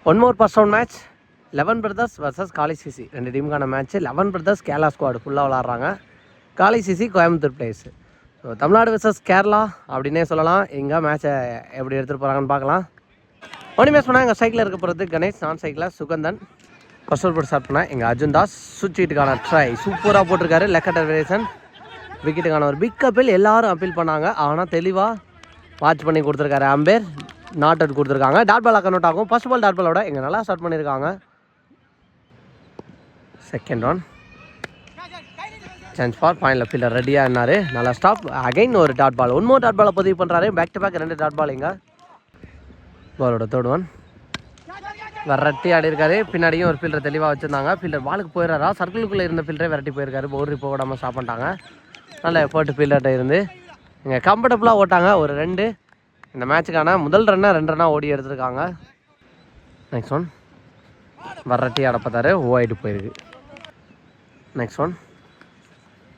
One more first round match 11 brothers versus காளி CC. 2 டீமுக்கான match. 11 brothers Kerala squad ஃபுல்லாக விளாட்றாங்க. காளி CC Coimbatore place. So Tamil Nadu versus Kerala அப்படின்னே சொல்லலாம். எங்கே மேட்சை எப்படி எடுத்துகிட்டு போகிறாங்கன்னு பார்க்கலாம். ஒன்லி மேட்ச் பண்ணால் எங்கள் சைக்கிளில் இருக்க போகிறது கணேஷ், நான் சைக்கிளில் சுகந்தன். ஃபர்ஸ்ட் ஓவர் போட்டு ஸ்டார்ட் பண்ணால் எங்கள் அர்ஜுன் தாஸ். சுவிட்சுக்கான ட்ரை சூப்பராக போட்டிருக்காரு. லெக்கட்டர் வேரியேஷன் விக்கெட்டுக்கான ஒரு பிக் அப்பீல். எல்லாரும் அப்பீல் பண்ணாங்க, ஆனால் தெளிவாக வாட்ச் பண்ணி கொடுத்துருக்காரு அம்பேர். நாட் அவுட் கொடுத்துருக்காங்க. டாட் பால் கன்வெர்ட் ஆகும். ஃபர்ஸ்ட் பால் டாட் பாலோட இங்கே நல்லா ஸ்டார்ட் பண்ணியிருக்காங்க. Second one chance for final fielder ரெடியாக இருந்தார். நல்லா ஸ்டாப். அகைன் ஒரு dot ball. One more dot பாலை பதிவு பண்ணுறாரு. Back to back 2 dot ball. இங்கே பாலோட தேர்ட் ஒன் விரட்டி ஆடி இருக்காரு. பின்னாடியும் ஒரு ஃபீல்டர் தெளிவாக வச்சுருந்தாங்க. ஃபீல்டர் பாலுக்கு போயிடுறாரா, சர்க்கிளுக்குள்ளே இருந்த ஃபீல்டரே விரட்டி போயிருக்காரு. பவுண்டரி போடாமல் ஸ்டாப் பண்ணிட்டாங்க. நல்ல எஃபர்ட் ஃபீல்டர்கிட்ட இருந்து இங்கே கம்ஃபர்டபுளாக ஓட்டாங்க. ஒரு 2 இந்த மேட்சுக்கான முதல் ரன்னை 2 ரன்னாக ஓடி எடுத்திருக்காங்க. நெக்ஸ்ட் ஒன் விரட்டி ஆட பார்த்தாரு. ஓயிட்டு போயிருக்கு. நெக்ஸ்ட் ஒன்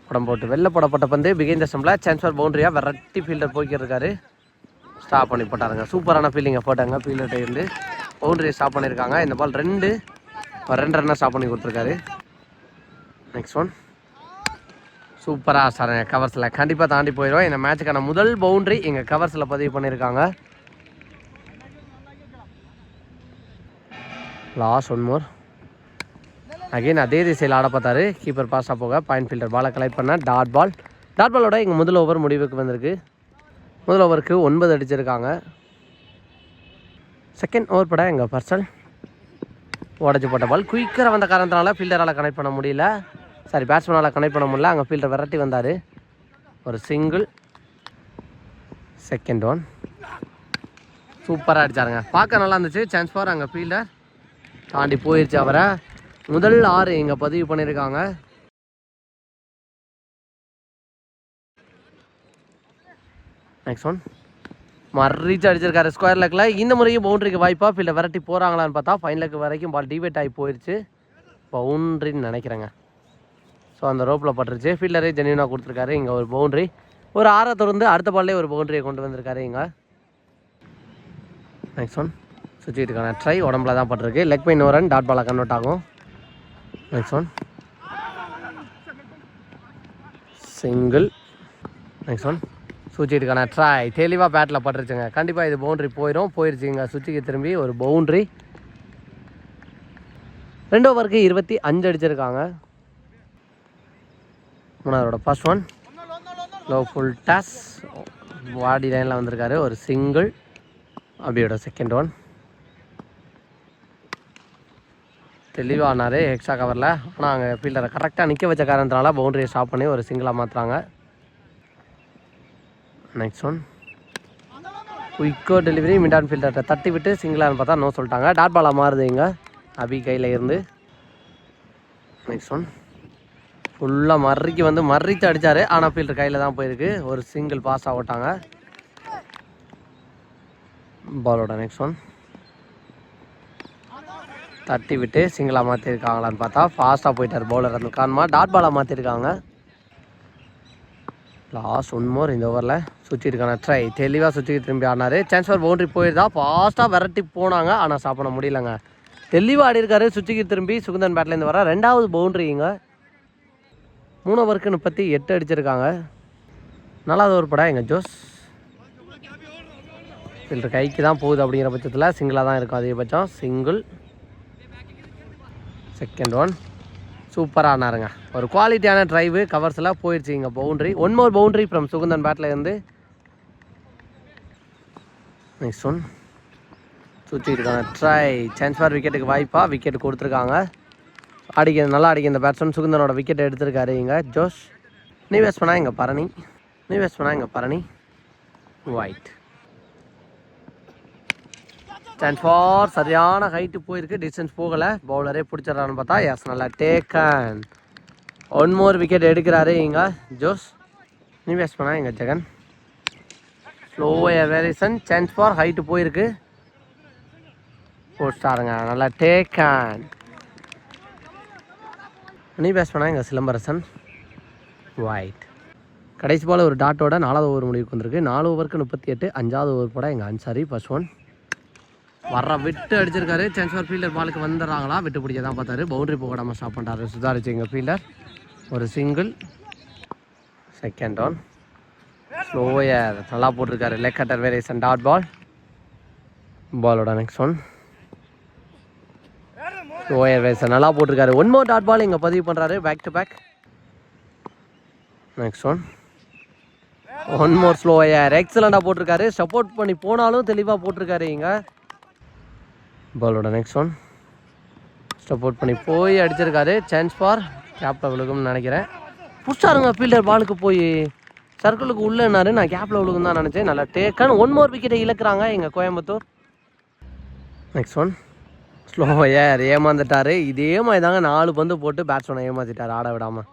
படம் போட்டு வெளில போடப்பட்ட பந்து பிகைன் த ஸ்டம்பில் சான்ஸ் ஃபார் பவுண்டரியாக விரட்டி ஃபீல்டர் போய்க்கிருக்காரு. ஸ்டாப் பண்ணி போட்டாருங்க. சூப்பரான ஃபீல்டிங்கை போட்டாங்க. ஃபீல்டர்கிட்ட இருந்து பவுண்டரியை ஸ்டாப் பண்ணியிருக்காங்க. இந்த பால் 2 ரன்னாக ஸ்டாப் பண்ணி கொடுத்துருக்காரு. நெக்ஸ்ட் ஒன் சூப்பராக சார் கவர்ஸில் கண்டிப்பாக தாண்டி போயிடும். இந்த மேட்சுக்கான முதல் பவுண்டரி எங்கள் கவர்ஸில் பதிவு பண்ணியிருக்காங்க. லாஸ்ட் ஒன் மோர் அகெயின் அதே திசையில் ஆட பார்த்தாரு. கீப்பர் பாஸாக போக பாயிண்ட் ஃபீல்டர் பாலை கலெக்ட் பண்ண டாட் பால். டாட் பாலோட எங்கள் முதல் ஓவர் முடிவுக்கு வந்திருக்கு. முதல் ஓவருக்கு 9 அடிச்சிருக்காங்க. செகண்ட் ஓவர் பட எங்கள் பர்சல் உடச்சி போட்ட பால் குயிக்கராக வந்த காரணத்தினால ஃபீல்டரால் கனெக்ட் பண்ண முடியல. சாரி, பேட்ஸ்மேனால் கனெக்ட் பண்ண முடியல. அங்கே ஃபீல்டர் விரட்டி வந்தார். ஒரு சிங்கிள். செகண்ட் ஒன் சூப்பராக அடித்தாருங்க. பார்க்க நல்லா இருந்துச்சு. சான்ஸ் ஃபார் அங்கே ஃபீல்டர் தாண்டி போயிடுச்சு. அவரை முதல் 6 இங்கே பதிவு பண்ணியிருக்காங்க. நெக்ஸ்ட் ஒன் மறிச்சு அடிச்சிருக்காரு ஸ்கொயர் லெக்கில். இந்த முறையும் பவுண்டரிக்கு வாய்ப்பாக ஃபீல்டர் விரட்டி போகிறாங்களான்னு பார்த்தா ஃபைன் லெக் வரைக்கும் பால் டிவேட் ஆகி போயிடுச்சு. பவுண்ட்ரின்னு நினைக்கிறேங்க. ஸோ அந்த ரோப்பில் பட்டுருச்சு. ஃபீல்டரே ஜென்யூனாக கொடுத்துருக்காரு. இங்கே ஒரு பவுண்ட்ரி. ஒரு 6 தொடர்ந்து அடுத்த பால்லே ஒரு பவுண்டரியை கொண்டு வந்திருக்காரு இங்கே. நெக்ஸ்ட் ஒன் சுவிட்சுக்கான ட்ரை உடம்புல தான் பட்டிருக்கு. Leg bye 1 run. டாட் பாலாக கன்வெர்ட் ஆகும். Next one single. Next one சுவிட்சுக்கான ட்ரை தெளிவாக பேட்டில் பட்டுருச்சுங்க. கண்டிப்பாக இது பவுண்ட்ரி போயிடுச்சுங்க. சுவிட்சுக்கு திரும்பி ஒரு பவுண்ட்ரி. 2 ஓவருக்கு 25 அடிச்சிருக்காங்க. மூணாவதோட first one low full toss வாடி லைனில் வந்திருக்காரு. ஒரு சிங்கிள். அப்படியோட செகண்ட் ஒன் தெளிவானார் எக்ஸ்ட்ரா கவரில். ஆனால் அங்கே ஃபீல்டரை கரெக்டாக நிற்க வச்ச காரணத்தினால பவுண்டரியை ஸ்டாப் பண்ணி ஒரு சிங்கிளாக மாற்றுறாங்க. நெக்ஸ்ட் ஒன் குயிக்கோ டெலிவரி. மிட் ஆன் ஃபீல்டரை தட்டி விட்டு சிங்கிளான்னு பார்த்தா நோ சொல்லிட்டாங்க. டாட் பாலாக மாறுது இங்கே அபி கையில் இருந்து. நெக்ஸ்ட் ஒன் ஃபுல்லாக மறித்து அடித்தார். ஆனால் ஃபீல்டர் கையில் தான் போயிருக்கு. ஒரு சிங்கிள் பாஸாக ஓட்டாங்க பாலோட. நெக்ஸ்ட் ஒன் தட்டி விட்டு சிங்கிளாக மாற்றிருக்காங்களான்னு பார்த்தா ஃபாஸ்ட்டாக போயிட்டார் பவுலர். அந்த காரணமாக டாட் பாலாக மாற்றிருக்காங்க. லாஸ்ட் ஒன் மோர் இந்த ஓவரில் சுவிட்சுக்கான ட்ரை தெளிவாக சுவிட்சுக்கு திரும்பி ஆடினார். சான்ஸ் ஃபார் பவுண்டரி போயிருந்தா ஃபாஸ்ட்டாக விரட்டி போனாங்க. ஆனால் ஸ்டாப் பண்ண முடியலங்க. தெளிவாக ஆடி இருக்காரு. சுவிட்சுக்கு திரும்பி சுகுந்தன் பேட்லேருந்து வர 2வது பவுண்டரிங்க. 3 ஓவருக்கு 38 அடிச்சிருக்காங்க. 4வது ஓவர் பட எங்கள் ஜோஸ். ஃபீல்டர் கைக்கு தான் போகுது அப்படிங்கிற பட்சத்தில் சிங்கிளாக தான் இருக்கும் அதிகபட்சம். சிங்கிள். செகண்ட் ஒன் சூப்பராக ஆனாருங்க. ஒரு குவாலிட்டியான ட்ரைவு கவர்ஸில் போயிடுச்சு இங்கே boundary. 1 more boundary from Sugunthan பேட்டில் இருந்து. நெக்ஸ்ட் ஒன் சுற்றிருக்காங்க ட்ரை சான்ஸ் ஃபார் விக்கெட்டுக்கு வாய்ப்பாக விக்கெட் கொடுத்துருக்காங்க. நல்லா அடிக்க இந்த பேட்ஸ்மேன் சுகுந்தனோட விக்கெட்டை எடுத்திருக்காரு இங்கே ஜோஷ். நீ வேஸ்ட் பண்ணால் இங்கே பரணி ஒயிட். சான்ஸ் ஃபார் சரியான ஹைட்டு போயிருக்கு. டிஸ்டன்ஸ் போகலை. பவுலரே பிடிச்சிடறான்னு பார்த்தா எஸ் நல்லா டேக்கன். 1 மோர் விக்கெட் எடுக்கிறாரு இங்கே ஜோஸ். நீ வேஸ்ட் பண்ணால் இங்கே Jagan. Slow variation. Chance for height போயிருக்கு. போஸ்டாருங்க நல்லா டேக்கன். நீ பேஸ் பண்ணால் எங்கள் சிலம்பரசன் ஒயிட். கடைசி பால் ஒரு டாட்டோட 4வது ஓவர் முடிவுக்கு வந்திருக்கு. 4 ஓவருக்கு 38. 5வது ஓவர் போட எங்கள் அன்சாரி ஃபர்ஸ்ட் ஒன் வர்ற விட்டு அடிச்சிருக்காரு. சான்ஸ் ஃபார் ஃபீல்டர் பாலுக்கு வந்துடுறாங்களா, விட்டு பிடிக்க தான் பார்த்தாரு. பவுண்டரி போகாமல் ஸ்டாப் பண்ணுறாரு சுதாரிச்சு எங்கள் ஃபீல்டர். ஒரு சிங்கிள். Second down. ஸ்லோயர் நல்லா போட்டிருக்காரு. Leg cutter variation dot ball. பாலோட நெக்ஸ்ட் ஒன். ஸ்லோயர் வேரியேஷன் நல்லா போட்டிருக்காரு. ஒன் மோர் டாட் பால் இங்கே பதிவு பண்ணுறாரு. Back to back. Next one. One more slower. எக்ஸலண்டாக போட்டிருக்காரு. சப்போர்ட் பண்ணி போனாலும் தெளிவாக போட்டிருக்காரு இங்கே. பாலோட நெக்ஸ்ட் ஒன். சப்போர்ட் பண்ணி போய் அடிச்சிருக்காரு. சான்ஸ் ஃபார் கேப்பில் விழுகும்னு நினைக்கிறேன். புஷ்டாருங்க ஃபீல்டர் பாலுக்கு போய் சர்க்கிளுக்கு உள்ளேனாரு. நான் கேப்பில் விழுகும் தான் நினச்சேன். நல்லா டேக்கன். ஒன் மோர் விக்கெட்டை இழக்கிறாங்க எங்கள் கோயம்புத்தூர். Next one. ஸ்லோயர் ஏமாந்துட்டார். இதே மாதிரி தாங்க 4 பந்து போட்டு பேட்ஸ்மேனை ஏமாற்றிட்டார் ஆட விடாமல்.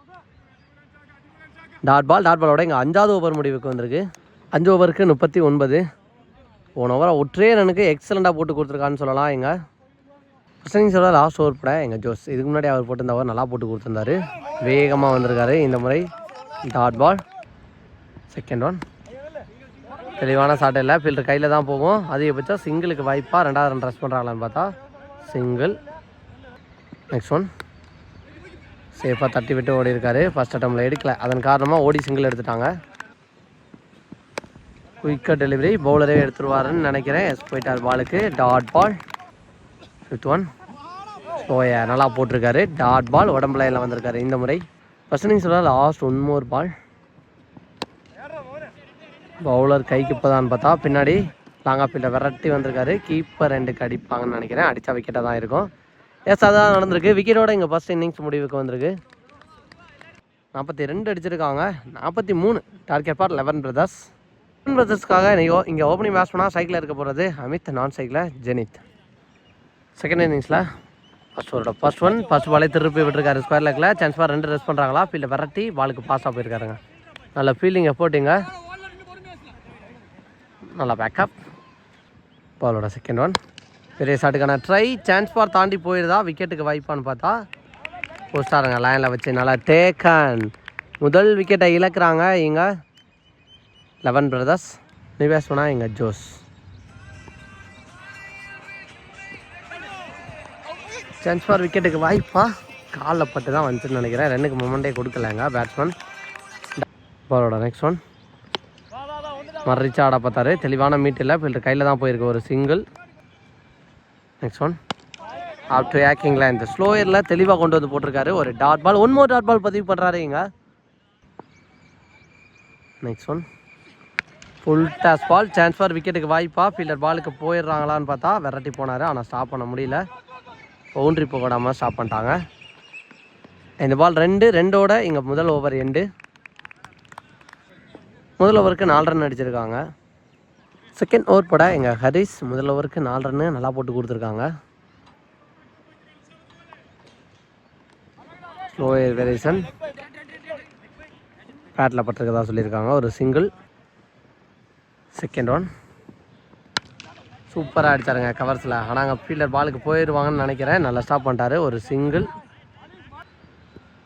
Dot ball. டாட் பாலோட இங்கே 5வது ஓவர் முடிவுக்கு வந்திருக்கு. 5 ஓவருக்கு 39. போன ஓவராக ஒற்றே ரனுக்கு எக்ஸலண்ட்டாக போட்டு கொடுத்துருக்கான்னு சொல்லலாம். எங்கள் ஃபர்ஸ்ட் சொல்ல லாஸ்ட் ஓவர் போட எங்கள் ஜோஸ் இதுக்கு முன்னாடி அவர் போட்டிருந்த ஓவர் நல்லா போட்டு கொடுத்துருந்தாரு. வேகமாக வந்திருக்காரு இந்த முறை. Dot ball. Second one. தெளிவான ஷாட் இல்லை. ஃபீல்டர் கையில் தான் போகும். அதிகபட்சம் சிங்கிளுக்கு வாய்ப்பாக 2வது ரன் ரஷ் பண்ணுறாங்களான்னு பார்த்தா சிங்கிள். Next one. சேஃபாக தட்டி விட்டு ஓடி இருக்காரு. ஃபர்ஸ்ட் அட்டம்ல எடுக்கல. அதன் காரணமாக ஓடி சிங்கிள் எடுத்துட்டாங்க. குயிக்காக டெலிவரி. பவுலரே எடுத்துருவாருன்னு நினைக்கிறேன். எஸ் போயிட்டார் பாலுக்கு. Dot ball. 5th one. Slower நல்லா போட்டிருக்காரு. Dot ball. உடம்புல எல்லாம் வந்திருக்காரு இந்த முறை. ஃபர்ஸ்ட் இன்னிங்ஸ் சொல்ல லாஸ்ட் 1 மோர் பால். பவுலர் கைக்கு இப்போதான்னு பார்த்தா பின்னாடி லாங்காக ஃபீல்டை விரட்டி வந்திருக்காரு. கீப்பர் 2க்கு அடிப்பாங்கன்னு நினைக்கிறேன். அடித்தா விக்கெட்டாக தான் இருக்கும். எஸ் அதான் நடந்திருக்கு. விக்கெட்டோட இங்கே ஃபர்ஸ்ட் இன்னிங்ஸ் முடிவுக்கு வந்திருக்கு. 42 அடிச்சிருக்காங்க. 43 டார்கெட் ஃபார் 11 பிரதர்ஸ். 11 பிரதர்ஸ்க்காக இங்கே ஓப்பனிங் பேட்ஸ்மேனாக சைக்கிளில் இருக்க போகிறது அமித். நான் சைக்கிளில் ஜெனித். செகண்ட் இன்னிங்ஸில் ஃபர்ஸ்ட் ஒன். ஃபர்ஸ்ட் பாலே திருப்பி விட்டுருக்காரு ஸ்கொயர் லெக்கில். சான்ஸ் ஃபார் 2 ரெஸ்ட் பண்ணுறாங்களா. ஃபீல்டை விரட்டி பாலுக்கு பாஸாக போயிருக்காருங்க. நல்ல ஃபீல்டிங்கை போட்டிங்க. நல்லா பேக்கப். பாலோட செகண்ட் ஒன். பெரிய ஷாட்டுக்கான ட்ரை. சான்ஸ் ஃபார் தாண்டி போயிருதா, விக்கெட்டுக்கு வாய்ப்பான்னு பார்த்தா போஸ்டாருங்க லைனில் வச்சு நல்லா டேக்கன். முதல் விக்கெட்டை இழக்கிறாங்க இங்கே 11 பிரதர்ஸ். நிவேஷ் பண்ணா இங்கே ஜோஸ். சான்ஸ் ஃபார் விக்கெட்டுக்கு வாய்ப்பா காலில் பட்டு தான் வந்துச்சுன்னு நினைக்கிறேன். 2க்கு மொமெண்டே கொடுக்கலங்க பேட்ஸ்மேன். பாலோட நெக்ஸ்ட் ஒன். மறிச்சு ஆட பார்த்தாரு. தெளிவான மீட்டில் ஃபீல்டர் கையில் தான் போயிருக்கு. ஒரு சிங்கிள். Next one. ஆப் டு ஏக்கிங் லைன். இந்த ஸ்லோயரில் தெளிவாக கொண்டு வந்து போட்டிருக்காரு. ஒரு டாட் பால். 1 மோர் டாட் பால் பதிவு பண்ணுறாரு இங்கே. Next one. Full toss ball. Chance for விக்கெட்டுக்கு வாய்ப்பா. ஃபீல்டர் பாலுக்கு போயிடுறாங்களான்னு பார்த்தா விரட்டி போனார். ஆனால் ஸ்டாப் பண்ண முடியல. பவுண்ட்ரி போடாமல் ஸ்டாப் பண்ணிட்டாங்க. இந்த பால் 2-2ஓட இங்கே முதல் ஓவர் எண்டு. முதல் ஓவருக்கு 4 ரன் அடிச்சிருக்காங்க. செகண்ட் ஓவர் போட எங்கள் ஹரிஸ் முதல் ஓவருக்கு 4 ரன்னு நல்லா போட்டு கொடுத்துருக்காங்க. ஸ்லோயர் வேரியேஷன் பேட்டில் பட்டிருக்கதா சொல்லியிருக்காங்க. ஒரு சிங்கிள். Second one. சூப்பராக அடித்தாருங்க கவர்ஸில். ஆனால் அங்கே ஃபீல்டர் பாலுக்கு போயிடுவாங்கன்னு நினைக்கிறேன். நல்லா ஸ்டாப் பண்ணிட்டாரு. ஒரு சிங்கிள்.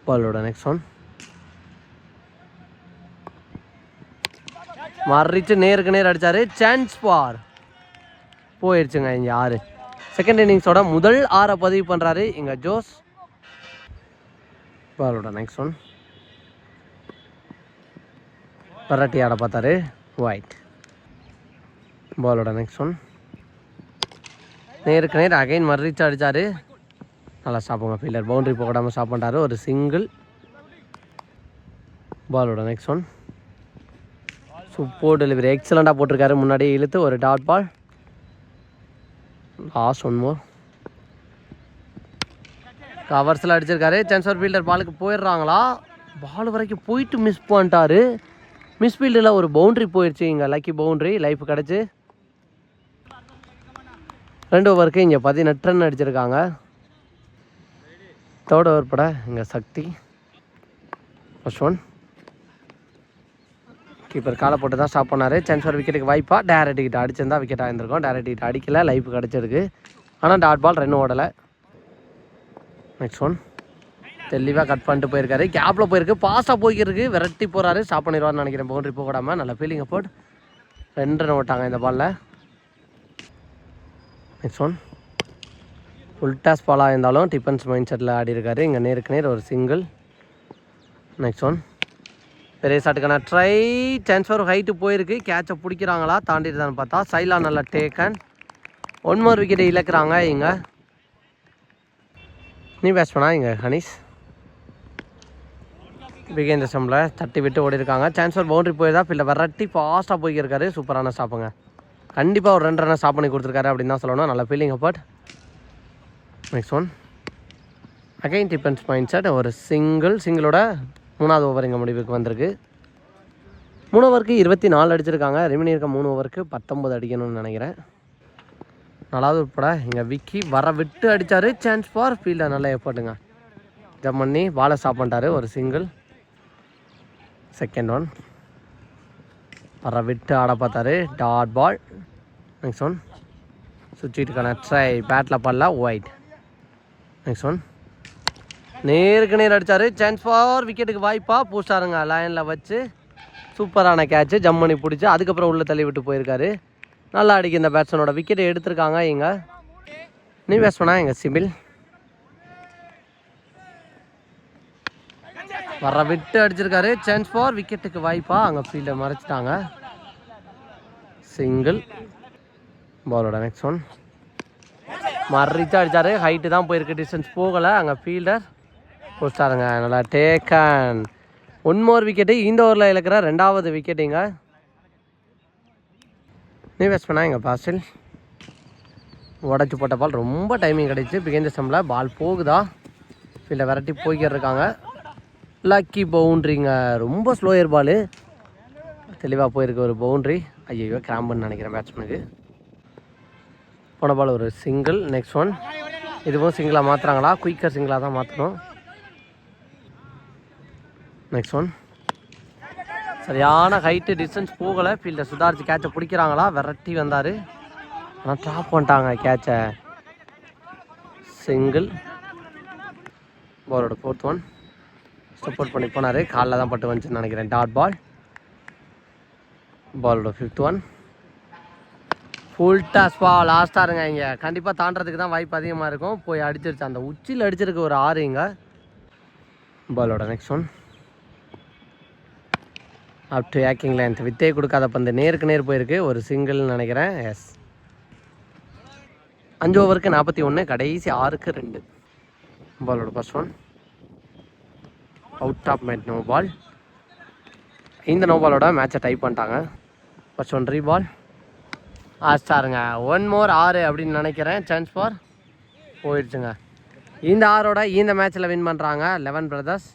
பாலோட நெக்ஸ்ட் ஒன். மறிச்சு நேருக்கு நேர் அடித்தார். சான்ஸ் ஃபார் போயிடுச்சுங்க இங்கே 6. செகண்ட் இன்னிங்ஸோட முதல் 6 பதிவு பண்ணுறாரு இங்கே ஜோஸ். பாலோட நெக்ஸ்ட் ஒன். பரட்டி ஆட பார்த்தாரு. ஒயிட். பாலோட நெக்ஸ்ட் ஒன். நேருக்கு நேர் அகைன் மறிச்சு அடித்தார். நல்லா ஸ்டாப்புங்க ஃபீல்டர். பவுண்டரி போடாமல் ஸ்டாப் பண்ணிட்டாரு. ஒரு சிங்கிள். பாலோட நெக்ஸ்ட் ஒன். Super delivery. எக்ஸலண்ட்டாக போட்டிருக்காரு. முன்னாடி இழுத்து ஒரு டாட் பால். லாஸ்ட் 1 மோர். கவர்ஸில் அடிச்சிருக்காரு. சான்ஸ் ஃபார் ஃபீல்டர் பாலுக்கு போயிடுறாங்களா. பால் வரைக்கும் போயிட்டு மிஸ் பண்ணிட்டாரு. மிஸ் ஃபீல்டில் ஒரு பவுண்ட்ரி போயிடுச்சு இங்கே. Lucky boundary. லைஃப் கிடச்சி 2 ஓவருக்கு இங்கே 18 ரன் அடிச்சிருக்காங்க. தேர்ட் ஓவர் பட இங்கே சக்தி. First one. கீப்பர் காலை போட்டு தான் ஸ்டாப் பண்ணார். சான்ஸ் ஃபார் விக்கெட்டுக்கு வாய்ப்பா. டேரக்ட் கிட்ட அடிச்சிருந்தா விக்கெட் ஆகிருந்திருக்கும். டேரக்ட் கிட்ட அடிக்கல. லைஃப் கிடச்சிருக்கு. ஆனால் டாட் பால் ரன் ஓடலை. Next one. தெளிவாக கட் பண்ணிட்டு போயிருக்காரு. கேப்பில் போயிருக்கு. பாஸ்டாக போய்க்கிருக்கு. விரட்டி போகிறாரு. ஸ்டாப் பண்ணிடுவார்னு நினைக்கிறேன். பவுண்டரி போடாமல் நல்ல ஃபீலிங்கை போட்டு 2 ரன் ஓட்டாங்க இந்த பாலில். நெக்ஸ்ட் ஒன் ஃபுல் டாஸ் பாலாக இருந்தாலும் டிஃபென்ஸ் மைண்ட் செட்டில் ஆடி இருக்காரு. இங்கே நேருக்கு நேர் ஒரு சிங்கிள். நெக்ஸ்ட் ஒன் பெரிய ஷாட்டுக்கான ட்ரை. சான்ஸ் ஃபார் ஹைட்டு போயிருக்கு. கேட்சை பிடிக்கிறாங்களா தாண்டிடுதான்னு பார்த்தா சைலாக நல்லா டேக்கன். 1 more விக்கெட்டை இழக்கிறாங்க இங்கே. நீ பேட்ச் பண்ணா இங்கே ஹனீஸ் பிகேந்த ஸ்டம்பில் தட்டி விட்டு ஓடி இருக்காங்க. சான்ஸ் ஃபார் பவுண்டரி போயிருந்தா ஃபீல்டை விரட்டி ஃபாஸ்ட்டாக போய்க்கிருக்காரு. சூப்பரான ஸ்டாப்புங்க. கண்டிப்பாக ஒரு 2 ரன்னை ஸ்டாப் பண்ணி கொடுத்துருக்காரு அப்படின்னு தான் சொல்லணும். நல்ல ஃபீலிங் அப்பாட். Next one again defence mind set ஒரு சிங்கிளோட 3வது ஓவர் இங்கே முடிவுக்கு வந்திருக்கு. 3 ஓவருக்கு 24 அடிச்சிருக்காங்க. ரிமைனிங் இருக்க 3 ஓவருக்கு 19 அடிக்கணும்னு நினைக்கிறேன். 4வது உட்பட இங்கே விக்கி வர விட்டு அடித்தார். சான்ஸ் ஃபார் ஃபீல்டை நல்லா எஃபர்ட்டுங்க. ஜம்ப் பண்ணி பாலை ஸ்டாப் பண்ணிட்டாரு. ஒரு சிங்கிள். செகண்ட் ஒன் வர விட்டு ஆட பார்த்தாரு. Dot ball. நெக்ஸ்ட் ஒன் சுவிட்சுக்கான ட்ரை. பேட்டில் பால்ல ஒயிட். நெக்ஸ்ட் ஒன் நேருக்கு நேர் அடித்தார். சான்ஸ் ஃபார் விக்கெட்டுக்கு வாய்ப்பாக பூஸ்டாருங்க லைனில் வச்சு சூப்பரான கேட்ச்சு. ஜம்ப் பண்ணி பிடிச்சி அதுக்கப்புறம் உள்ளே தள்ளி விட்டு போயிருக்காரு. நல்லா அடிக்க இந்த பேட்ஸ்மேனோட விக்கெட்டை எடுத்திருக்காங்க இங்கே. நீ பேட்ஸ்மேனா எங்கள் சிபில் வர விட்டு அடிச்சிருக்காரு. சான்ஸ் ஃபார் விக்கெட்டுக்கு வாய்ப்பாக அங்கே ஃபீல்டை மறைச்சிட்டாங்க. சிங்கிள். பாலோட நெக்ஸ்ட் ஒன் மறிச்சு அடித்தார். ஹைட்டு தான் போயிருக்கு. டிஸ்டன்ஸ் போகலை. அங்கே ஃபீல்டர் போஸ்டாருங்க நல்லா டேக்கன். 1 more விக்கெட்டு இந்த ஓவரில் இழக்கிற 2வது விக்கெட்டுங்க. நீ பேட்ச் பண்ணா எங்கள் பாஸ்டில் உடச்சி போட்ட பால் ரொம்ப டைமிங் கிடைச்சி. பிகேந்த ஸ்டம்பில் பால் போகுதா ஃபீல்டை விரட்டி போய்க்கிட்டு இருக்காங்க. லக்கி பவுண்ட்ரிங்க. ரொம்ப ஸ்லோயர் பால் தெளிவாக போயிருக்கு. ஒரு பவுண்ட்ரி. ஐயோ கிராம்புன்னு நினைக்கிறேன் பேட்ஸ்மேனுக்கு. போன பால் ஒரு சிங்கிள். நெக்ஸ்ட் ஒன் இதுவும் சிங்கிளாக மாற்றுறாங்களா? குயிக்கர் சிங்கிளாக தான் மாற்றணும். நெக்ஸ்ட் ஒன் சரியான ஹைட்டு டிஸ்டன்ஸ் போகலை. ஃபீல்டை சுதாரிச்சு கேட்சை பிடிக்கிறாங்களா? விரட்டி வந்தார். ஆனால் ட்ராப் பண்ணிட்டாங்க கேட்சை. சிங்கிள். பாலோட 4th ஒன் சப்போர்ட் பண்ணி போனார். காலில் தான் பட்டு வந்துச்சுன்னு நினைக்கிறேன். Dot ball. பாலோட 5th ஒன் ஃபுல் டாஸ் பால். லாஸ்ட்டாக இருங்க. இங்கே கண்டிப்பாக தாண்டறதுக்கு தான் வாய்ப்பு அதிகமாக இருக்கும். போய் அடிச்சிருச்சு. அந்த உச்சியில் அடிச்சிருக்கு ஒரு 6 இங்கே. பாலோட நெக்ஸ்ட் ஒன் அப் டு ஏக்கிங் லென்த். வித்தே கொடுக்காத பந்து நேருக்கு நேர் போயிருக்கு. ஒரு சிங்கிள்னு நினைக்கிறேன். எஸ் 5 ஓவருக்கு 41. கடைசி 6க்கு 2. பாலோட ஃபர்ஸ்ட் ஒன் அவுட் ஆஃப் மேட். No ball. இந்த நோ பாலோட மேட்சை டைப் பண்ணிட்டாங்க. ஃபர்ஸ்ட் ஒன் ரீபால். ஆஸ்டாருங்க 1 more 6 அப்படின்னு நினைக்கிறேன். சான்ஸ் ஃபார் போயிடுச்சுங்க. இந்த 6ஓட இந்த மேட்ச்சில் வின் பண்ணுறாங்க 11 பிரதர்ஸ்.